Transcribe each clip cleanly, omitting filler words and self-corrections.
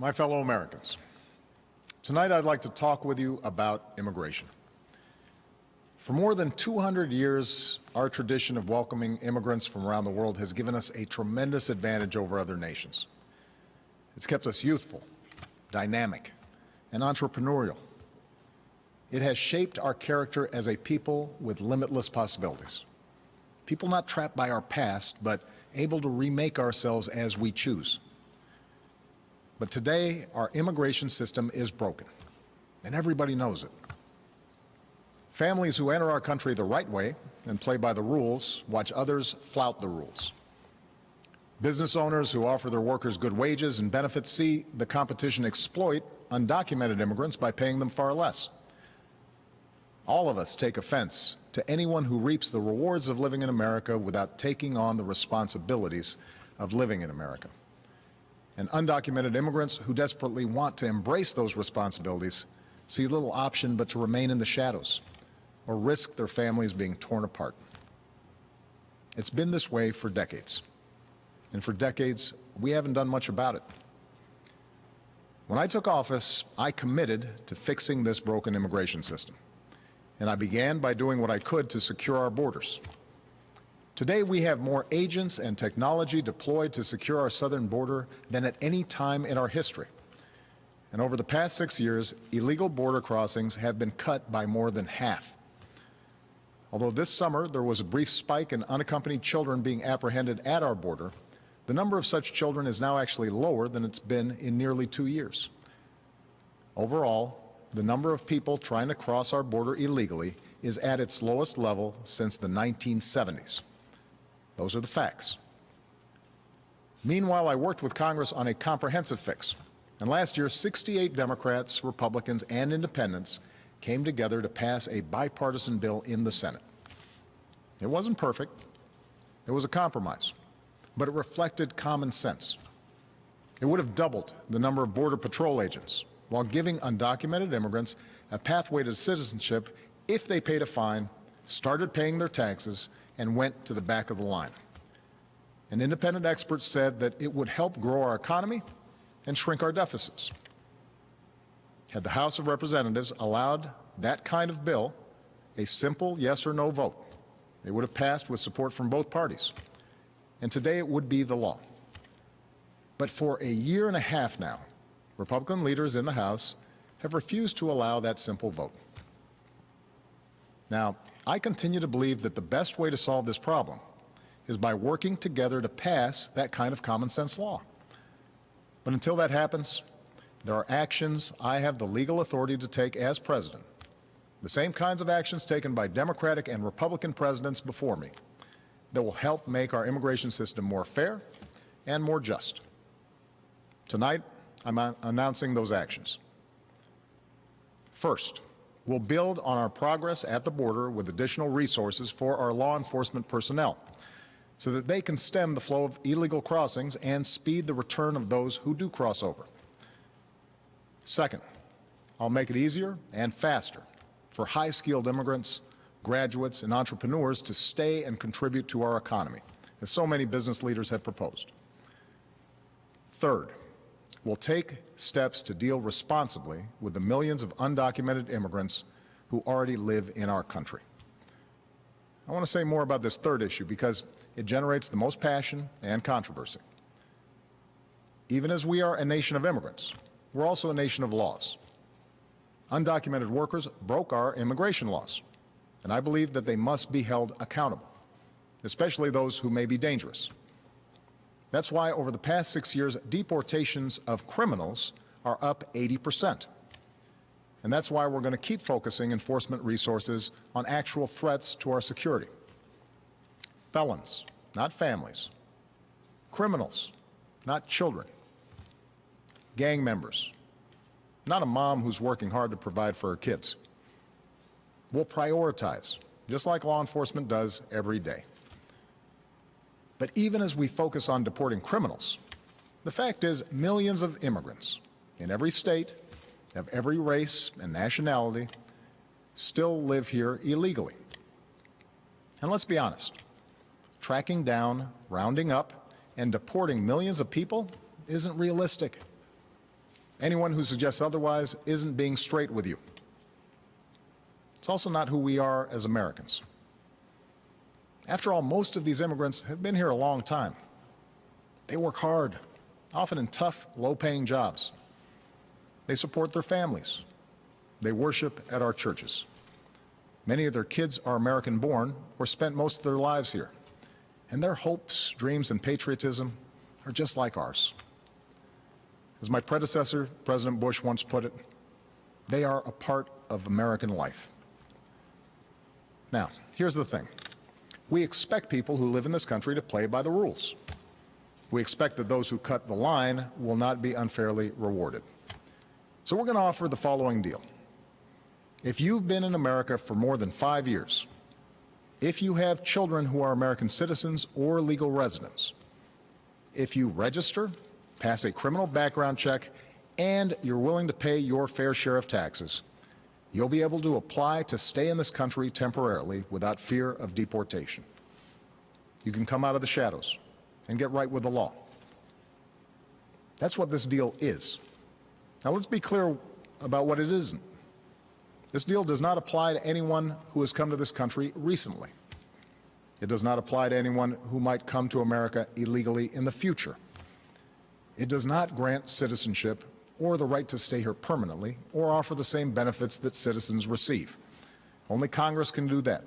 My fellow Americans, tonight I'd like to talk with you about immigration. For more than 200 years, our tradition of welcoming immigrants from around the world has given us a tremendous advantage over other nations. It's kept us youthful, dynamic, and entrepreneurial. It has shaped our character as a people with limitless possibilities. People not trapped by our past, but able to remake ourselves as we choose. But today, our immigration system is broken, and everybody knows it. Families who enter our country the right way and play by the rules watch others flout the rules. Business owners who offer their workers good wages and benefits see the competition exploit undocumented immigrants by paying them far less. All of us take offense to anyone who reaps the rewards of living in America without taking on the responsibilities of living in America. And undocumented immigrants who desperately want to embrace those responsibilities see little option but to remain in the shadows or risk their families being torn apart. It's been this way for decades. And for decades, we haven't done much about it. When I took office, I committed to fixing this broken immigration system. And I began by doing what I could to secure our borders. Today, we have more agents and technology deployed to secure our southern border than at any time in our history. And over the past 6 years, illegal border crossings have been cut by more than half. Although this summer there was a brief spike in unaccompanied children being apprehended at our border, the number of such children is now actually lower than it's been in nearly 2 years. Overall, the number of people trying to cross our border illegally is at its lowest level since the 1970s. Those are the facts. Meanwhile, I worked with Congress on a comprehensive fix. And last year, 68 Democrats, Republicans, and independents came together to pass a bipartisan bill in the Senate. It wasn't perfect. It was a compromise. But it reflected common sense. It would have doubled the number of Border Patrol agents while giving undocumented immigrants a pathway to citizenship if they paid a fine, started paying their taxes, and went to the back of the line. And independent experts said that it would help grow our economy and shrink our deficits. Had the House of Representatives allowed that kind of bill, a simple yes or no vote, it would have passed with support from both parties. And today it would be the law. But for a year and a half now, Republican leaders in the House have refused to allow that simple vote. Now, I continue to believe that the best way to solve this problem is by working together to pass that kind of common sense law. But until that happens, there are actions I have the legal authority to take as president, the same kinds of actions taken by Democratic and Republican presidents before me, that will help make our immigration system more fair and more just. Tonight, I'm announcing those actions. First, we'll build on our progress at the border with additional resources for our law enforcement personnel so that they can stem the flow of illegal crossings and speed the return of those who do cross over. Second, I'll make it easier and faster for high-skilled immigrants, graduates, and entrepreneurs to stay and contribute to our economy, as so many business leaders have proposed. Third, we'll take steps to deal responsibly with the millions of undocumented immigrants who already live in our country. I want to say more about this third issue because it generates the most passion and controversy. Even as we are a nation of immigrants, we're also a nation of laws. Undocumented workers broke our immigration laws, and I believe that they must be held accountable, especially those who may be dangerous. That's why over the past 6 years, deportations of criminals are up 80%. And that's why we're going to keep focusing enforcement resources on actual threats to our security. Felons, not families. Criminals, not children. Gang members, not a mom who's working hard to provide for her kids. We'll prioritize, just like law enforcement does every day. But even as we focus on deporting criminals, the fact is millions of immigrants in every state, of every race and nationality, still live here illegally. And let's be honest, tracking down, rounding up, and deporting millions of people isn't realistic. Anyone who suggests otherwise isn't being straight with you. It's also not who we are as Americans. After all, most of these immigrants have been here a long time. They work hard, often in tough, low-paying jobs. They support their families. They worship at our churches. Many of their kids are American-born or spent most of their lives here. And their hopes, dreams, and patriotism are just like ours. As my predecessor, President Bush, once put it, they are a part of American life. Now, here's the thing. We expect people who live in this country to play by the rules. We expect that those who cut the line will not be unfairly rewarded. So we're going to offer the following deal. If you've been in America for more than 5 years, if you have children who are American citizens or legal residents, if you register, pass a criminal background check, and you're willing to pay your fair share of taxes, you'll be able to apply to stay in this country temporarily without fear of deportation. You can come out of the shadows and get right with the law. That's what this deal is. Now let's be clear about what it isn't. This deal does not apply to anyone who has come to this country recently. It does not apply to anyone who might come to America illegally in the future. It does not grant citizenship or the right to stay here permanently or offer the same benefits that citizens receive. Only Congress can do that.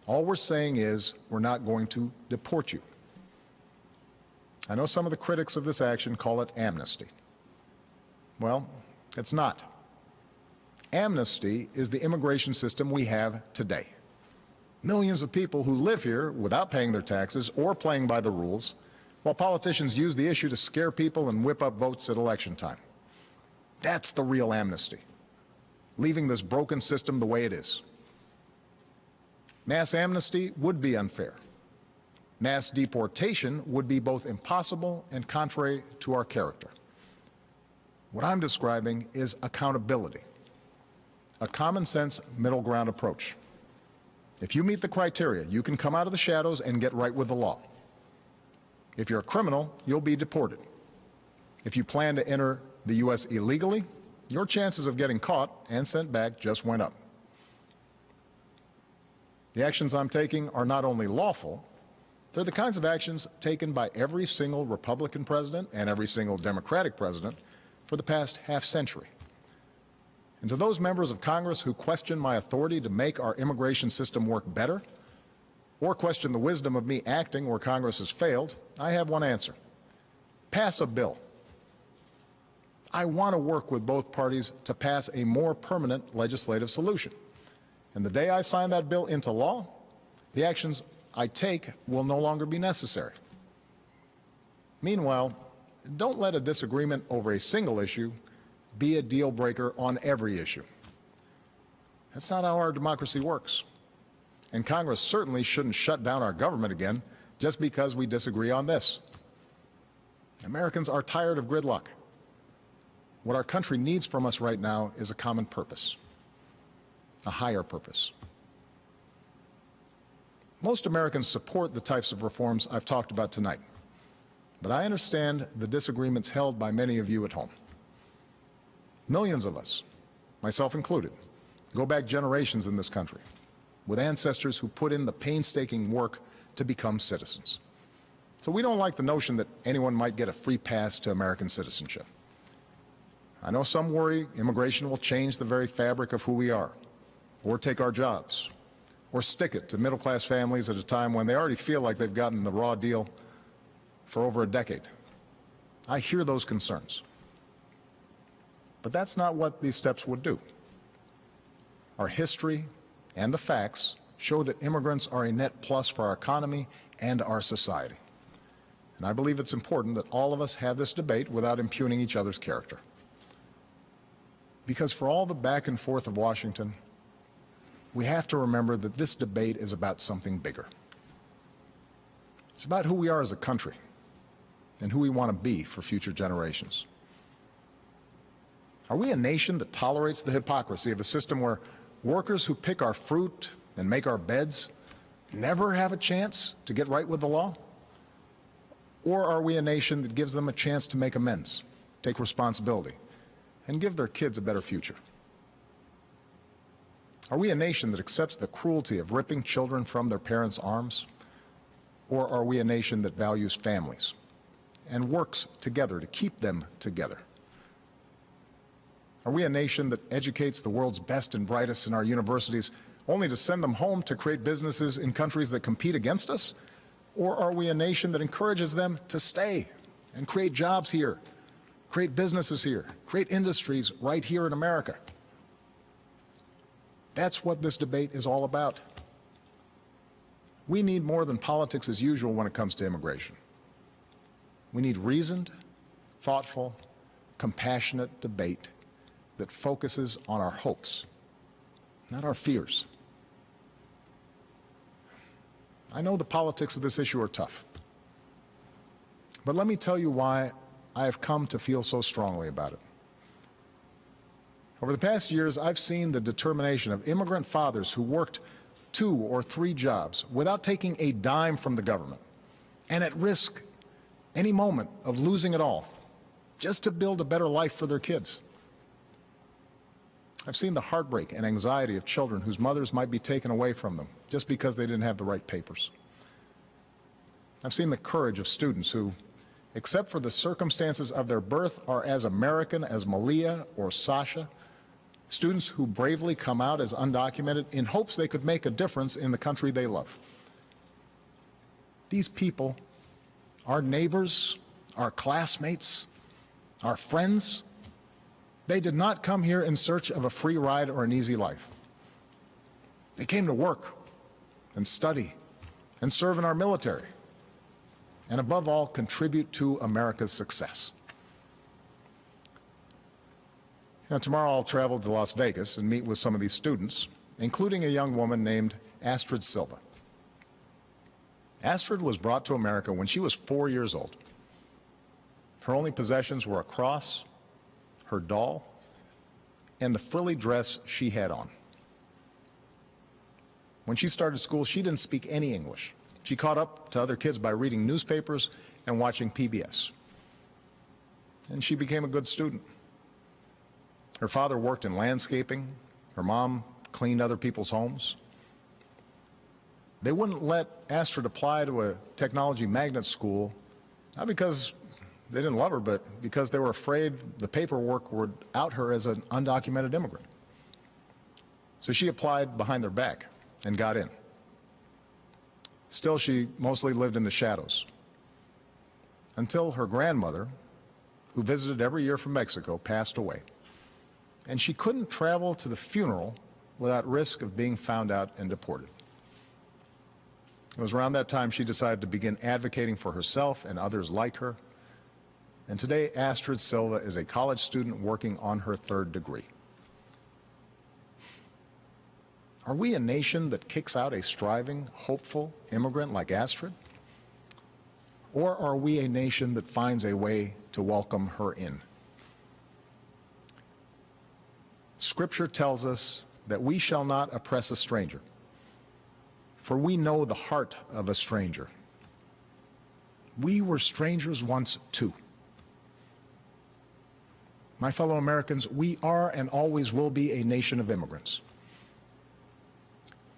All we're saying is we're not going to deport you. I know some of the critics of this action call it amnesty. Well, it's not. Amnesty is the immigration system we have today. Millions of people who live here without paying their taxes or playing by the rules, while politicians use the issue to scare people and whip up votes at election time. That's the real amnesty, leaving this broken system the way it is. Mass amnesty would be unfair. Mass deportation would be both impossible and contrary to our character. What I'm describing is accountability, a common-sense middle ground approach. If you meet the criteria, you can come out of the shadows and get right with the law. If you're a criminal, you'll be deported. If you plan to enter the U.S. illegally, your chances of getting caught and sent back just went up. The actions I'm taking are not only lawful, they're the kinds of actions taken by every single Republican president and every single Democratic president for the past half-century. And to those members of Congress who question my authority to make our immigration system work better, or question the wisdom of me acting where Congress has failed, I have one answer. Pass a bill. I want to work with both parties to pass a more permanent legislative solution. And the day I sign that bill into law, the actions I take will no longer be necessary. Meanwhile, don't let a disagreement over a single issue be a deal breaker on every issue. That's not how our democracy works. And Congress certainly shouldn't shut down our government again just because we disagree on this. Americans are tired of gridlock. What our country needs from us right now is a common purpose, a higher purpose. Most Americans support the types of reforms I've talked about tonight, but I understand the disagreements held by many of you at home. Millions of us, myself included, go back generations in this country, with ancestors who put in the painstaking work to become citizens. So we don't like the notion that anyone might get a free pass to American citizenship. I know some worry immigration will change the very fabric of who we are, or take our jobs, or stick it to middle-class families at a time when they already feel like they've gotten the raw deal for over a decade. I hear those concerns. But that's not what these steps would do. Our history and the facts show that immigrants are a net plus for our economy and our society. And I believe it's important that all of us have this debate without impugning each other's character. Because for all the back and forth of Washington, we have to remember that this debate is about something bigger. It's about who we are as a country and who we want to be for future generations. Are we a nation that tolerates the hypocrisy of a system where workers who pick our fruit and make our beds never have a chance to get right with the law? Or are we a nation that gives them a chance to make amends, take responsibility, and give their kids a better future? Are we a nation that accepts the cruelty of ripping children from their parents' arms? Or are we a nation that values families and works together to keep them together? Are we a nation that educates the world's best and brightest in our universities only to send them home to create businesses in countries that compete against us? Or are we a nation that encourages them to stay and create jobs here, create businesses here, create industries right here in America? That's what this debate is all about. We need more than politics as usual when it comes to immigration. We need reasoned, thoughtful, compassionate debate that focuses on our hopes, not our fears. I know the politics of this issue are tough, but let me tell you why I have come to feel so strongly about it. Over the past years, I've seen the determination of immigrant fathers who worked 2 or 3 jobs without taking a dime from the government and at risk any moment of losing it all just to build a better life for their kids. I've seen the heartbreak and anxiety of children whose mothers might be taken away from them just because they didn't have the right papers. I've seen the courage of students who, except for the circumstances of their birth, are as American as Malia or Sasha, students who bravely come out as undocumented in hopes they could make a difference in the country they love. These people, our neighbors, our classmates, our friends, they did not come here in search of a free ride or an easy life. They came to work and study and serve in our military, and above all, contribute to America's success. Now, tomorrow I'll travel to Las Vegas and meet with some of these students, including a young woman named Astrid Silva. Astrid was brought to America when she was 4 years old. Her only possessions were a cross, her doll, and the frilly dress she had on. When she started school, she didn't speak any English. She caught up to other kids by reading newspapers and watching PBS. And she became a good student. Her father worked in landscaping. Her mom cleaned other people's homes. They wouldn't let Astrid apply to a technology magnet school, not because they didn't love her, but because they were afraid the paperwork would out her as an undocumented immigrant. So she applied behind their back and got in. Still, she mostly lived in the shadows until her grandmother, who visited every year from Mexico, passed away. And she couldn't travel to the funeral without risk of being found out and deported. It was around that time she decided to begin advocating for herself and others like her. And today, Astrid Silva is a college student working on her 3rd degree. Are we a nation that kicks out a striving, hopeful immigrant like Astrid? Or are we a nation that finds a way to welcome her in? Scripture tells us that we shall not oppress a stranger, for we know the heart of a stranger. We were strangers once too. My fellow Americans, we are and always will be a nation of immigrants.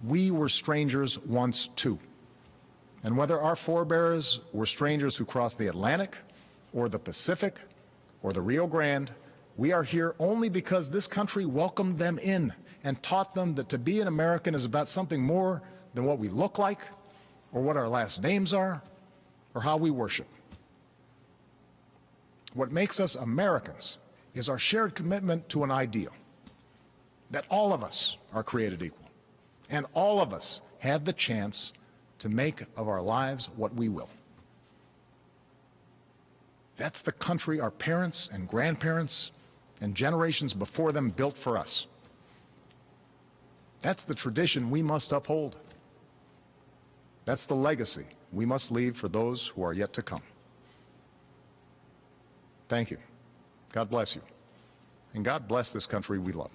We were strangers once too. And whether our forebears were strangers who crossed the Atlantic or the Pacific or the Rio Grande, we are here only because this country welcomed them in and taught them that to be an American is about something more than what we look like or what our last names are or how we worship. What makes us Americans is our shared commitment to an ideal, that all of us are created equal, and all of us have the chance to make of our lives what we will. That's the country our parents and grandparents and generations before them built for us. That's the tradition we must uphold. That's the legacy we must leave for those who are yet to come. Thank you. God bless you. And God bless this country we love.